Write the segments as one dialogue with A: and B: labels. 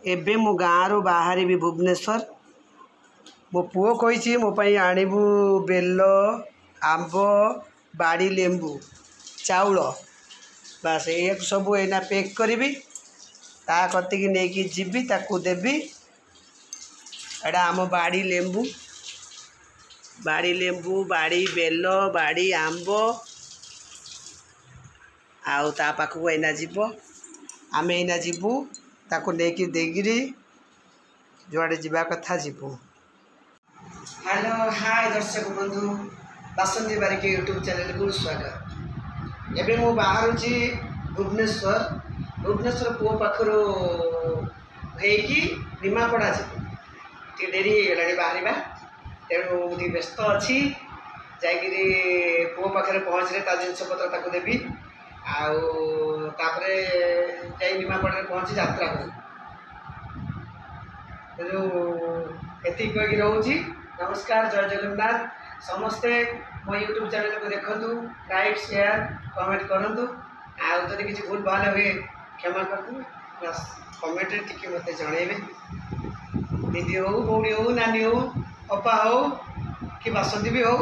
A: एबे मु गाँव बाहर भुवनेश्वर मो पुओ कही मो आणबू बेल आंब बाड़ी लेंबू चाउल बास ये सब एना पैक करी ता कतिक नहीं जीवी ताकू देवी एटा आम बाड़ी लेंबू बाड़ी बेल बाड़ी आंब आउ ता पाखक एना जीव आम एना जीवु ताकू लेकिन देगिरी जुआड़े जीवा कथा जीवु। हेलो हाय दर्शक बंधु बासंती बारिक यूट्यूब चैनल को स्वागत। एबे मु बाहर भुवनेश्वर पुओ पाखर होगी निमापड़ा जी डेरी होगा बाहर तेणु मुझे व्यस्त अच्छी जाकि पुओ पाखे पहुँचले जिनपतर देवी आउे निमापड़ा पहुँची यात्रा करी एति कहीकि रोची। नमस्कार जय जगन्नाथ समस्ते मो यूट्यूब चैनल को देखु लाइक शेयर कमेंट करूँ आदि किसी भूल भाल हुए क्षमा कर बस कमेंट टी मत जनइबे दीदी हो बौड़ी हो नानी हो अपा हो कि बासंती भी हो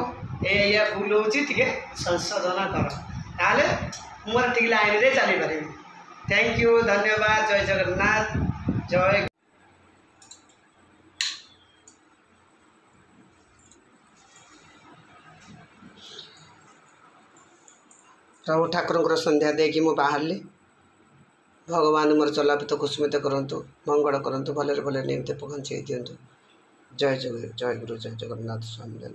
A: या भूल हो संशोधन कर ताले मोर ठीक लाइन रे चली पारि। थैंक यू धन्यवाद जय जगन्नाथ जय प्रभु ठाकुर संध्या देकी मु बाहरली भगवान मोर चलापित कुसुमित करंतु मंगल करंतु भले भले निमित्त पहुँचे दिंतु। जय जय गुरु जय जगन्नाथ स्वामी जन